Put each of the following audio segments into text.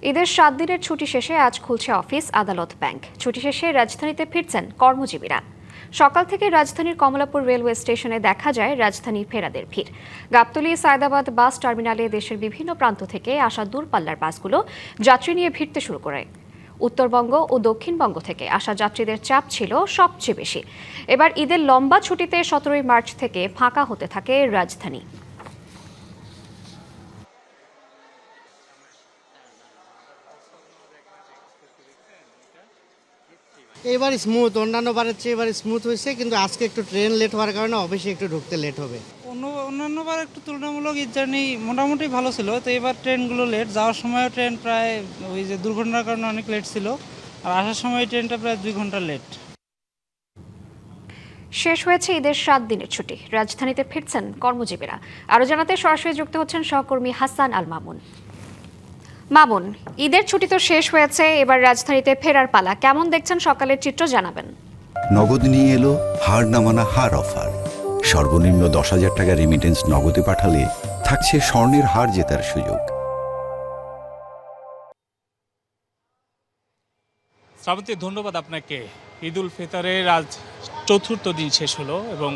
ঈদের ৭ দিনের ছুটি শেষে আজ খুলছে অফিস, আদালত, ব্যাংক। ছুটি শেষে রাজধানীতে ফিরছেন কর্মজীবীরা। সকাল থেকে রাজধানীর কমলাপুর রেলওয়ে স্টেশনে দেখা যায় রাজধানী ফেরাদের ভিড়। গাবতলী, সায়দাবাদ বাস টার্মিনালে দেশের বিভিন্ন প্রান্ত থেকে আসা দূরপাল্লার বাসগুলো যাত্রী নিয়ে ভিড়তে শুরু করে। উত্তরবঙ্গ ও দক্ষিণবঙ্গ থেকে আসা যাত্রীদের চাপ ছিল সবচেয়ে বেশি। এবার ঈদের লম্বা ছুটিতে ১৭ই মার্চ থেকে ফাঁকা হতে থাকে রাজধানী। এবার স্মুথ, অন্যান্য বারের চেয়ে এবার স্মুথ হয়েছে, কিন্তু আজকে একটু ট্রেন লেট হওয়ার কারণে অবশ্যই একটু ঢুকতে লেট হবে। অন্যান্য বার একটু তুলনামূলক ঈদ জার্নি মোটামুটি ভালো ছিল। তো এবার ট্রেনগুলো লেট, যাওয়ার সময়ও ট্রেন প্রায় ওই যে দুর্ঘটনার কারণে অনেক লেট ছিল, আর আসার সময় ট্রেনটা প্রায় 2 ঘন্টা লেট। শেষ হয়েছে ঈদের ৭ দিনের ছুটি, রাজধানীতে ফিরছেন কর্মজীবীরা। আরও জানাতে সরাসরি যুক্ত হচ্ছেন সহকর্মী হাসান আল মামুন। মামুন, ঈদের ছুটি তো শেষ হয়েছে, এবার রাজধানীতে ফেরার পালা। কেমন দেখছেন সকালের চিত্র, জানাবেন। নগদ নিয়ে এলো হার নামানা হার অফার। সর্বনিম্ন 10,000 টাকা রেমিটেন্স নগদে পাঠালে থাকছে স্বর্ণের হার জেতার সুযোগ। শ্রাবন্তী, ধন্যবাদ আপনাকে। ঈদ উল ফিতরের আজ ৪র্থ দিন শেষ হলো এবং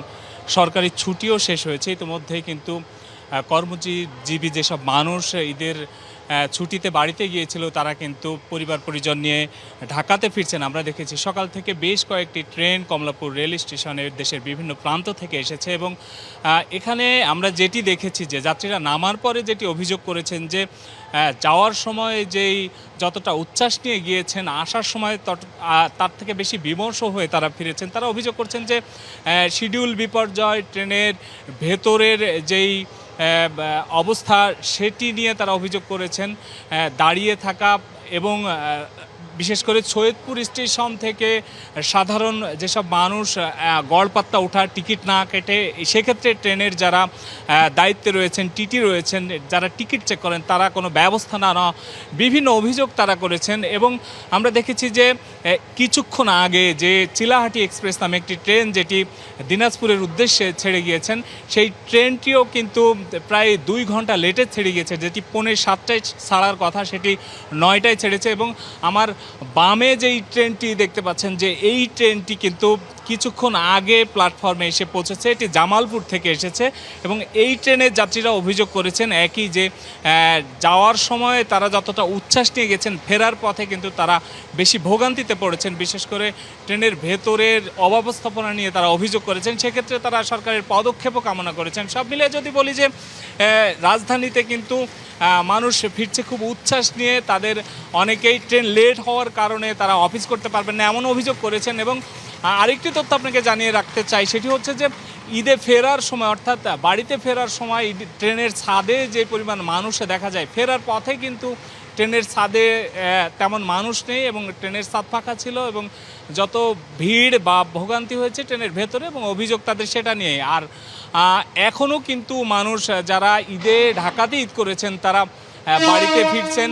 সরকারি ছুটিও শেষ হয়েছে। ইতিমধ্যেই কিন্তু কর্মজীবী যেসব মানুষ ঈদের ছুটিতে বাড়িতে গিয়েছিল তারা কিন্তু পরিবার পরিজন নিয়ে ঢাকাতে ফিরছেন। আমরা দেখেছি সকাল থেকে বেশ কয়েকটি ট্রেন কমলাপুর রেল স্টেশনের দেশের বিভিন্ন প্রান্ত থেকে এসেছে এবং এখানে আমরা যেটি দেখেছি যে যাত্রীরা নামার পরে যেটি অভিযোগ করেছেন যে যাওয়ার সময় যেই যতটা উচ্ছ্বাস নিয়ে গিয়েছেন, আসার সময় তার থেকে বেশি বিমর্ষ হয়ে তারা ফিরেছেন। তারা অভিযোগ করছেন যে শিডিউল বিপর্যয়, ট্রেনের ভেতরের যেই অবস্থা সেটি নিয়ে তারা অভিযোগ করেছেন। দাঁড়িয়ে থাকা এবং বিশেষ করে সৈয়দপুর স্টেশন থেকে সাধারণ যেসব মানুষ গড়পাত্তা ওঠার টিকিট না কেটে, সেক্ষেত্রে ট্রেনের যারা দায়িত্বে রয়েছেন, টিটি রয়েছেন, যারা টিকিট চেক করেন, তারা কোনো ব্যবস্থা না নেওয়া, বিভিন্ন অভিযোগ তারা করেছেন। এবং আমরা দেখেছি যে কিছুক্ষণ আগে যে চিলাহাটি এক্সপ্রেস নামে একটি ট্রেন যেটি দিনাজপুরের উদ্দেশ্যে ছেড়ে গিয়েছেন, সেই ট্রেনটিও কিন্তু প্রায় 2 ঘন্টা লেটে ছেড়ে গিয়েছে। যেটি 6:45টায় ছাড়ার কথা সেটি 9টায় ছেড়েছে। এবং আমার বামে যেই ট্রেনটি দেখতে পাচ্ছেন যে এই ট্রেনটি কিন্তু কিছুক্ষণ আগে প্ল্যাটফর্মে এসে পৌঁছেছে। এটি জামালপুর থেকে এসেছে এবং এই ট্রেনের যাত্রীরা অভিযোগ করেছেন একই, যে যাওয়ার সময় তারা যতটা উচ্ছ্বাস নিয়ে গেছেন, ফেরার পথে কিন্তু তারা বেশি ভোগান্তিতে পড়েছেন। বিশেষ করে ট্রেনের ভেতরের অব্যবস্থাপনা নিয়ে তারা অভিযোগ করেছেন। সেক্ষেত্রে তারা সরকারের পদক্ষেপও কামনা করেছেন। সব মিলিয়ে যদি বলি যে রাজধানীতে কিন্তু মানুষ ফিরছে খুব উচ্ছ্বাস নিয়ে। তাদের অনেকেই ট্রেন লেট হওয়ার কারণে তারা অফিস করতে পারবেন না এমন অভিযোগ করেছেন। এবং আরেকটি তথ্য আপনাকে জানিয়ে রাখতে চাই, সেটি হচ্ছে যে ঈদে ফেরার সময়, অর্থাৎ বাড়িতে ফেরার সময় ট্রেনের ছাদে যে পরিমাণ মানুষ দেখা যায়, ফেরার পথে কিন্তু ট্রেনের ছাদে তেমন মানুষ নেই এবং ট্রেনের ছাদ ফাঁকা ছিল এবং যত ভিড় বা ভোগান্তি হয়েছে ট্রেনের ভেতরে, এবং অভিযোগ তাদের সেটা নিয়ে। আর এখনও কিন্তু মানুষ যারা ঈদে ঢাকাতে ঈদ করেছেন তারা বাড়িতে ফিরছেন।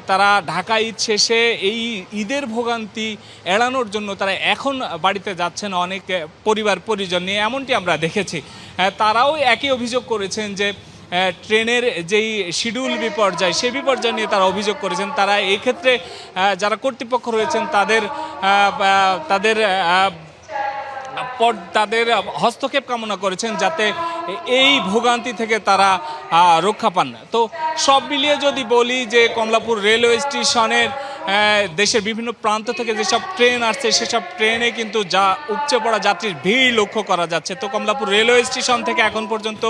তারা ঢাকা ঈদ শেষে এই ঈদের ভোগান্তি এড়ানোর জন্য তারা এখন বাড়িতে যাচ্ছেন অনেক পরিবার পরিজন নিয়ে, এমনটি আমরা দেখেছি। তারাও একই অভিযোগ করেছেন যে ট্রেনের যেই শিডিউল বিপর্যয়, সেই বিপর্যয় নিয়ে তারা অভিযোগ করেছেন। তারা এই ক্ষেত্রে যারা কর্তৃপক্ষ রয়েছেন তাদের হস্তক্ষেপ কামনা করেছেন যাতে এই ভোগান্তি থেকে তারা রক্ষা পান। তো সব মিলিয়ে যদি বলি যে কমলাপুর রেলওয়ে স্টেশনের দেশের বিভিন্ন প্রান্ত থেকে যেসব ট্রেন আসছে, সেসব ট্রেনে কিন্তু উপচে পড়া যাত্রীর ভিড় লক্ষ্য করা যাচ্ছে। তো কমলাপুর রেলওয়ে স্টেশন থেকে এখন পর্যন্ত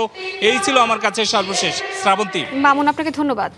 এই ছিল আমার কাছে সর্বশেষ। শ্রাবন্তী। মামুন, আপনাকে ধন্যবাদ।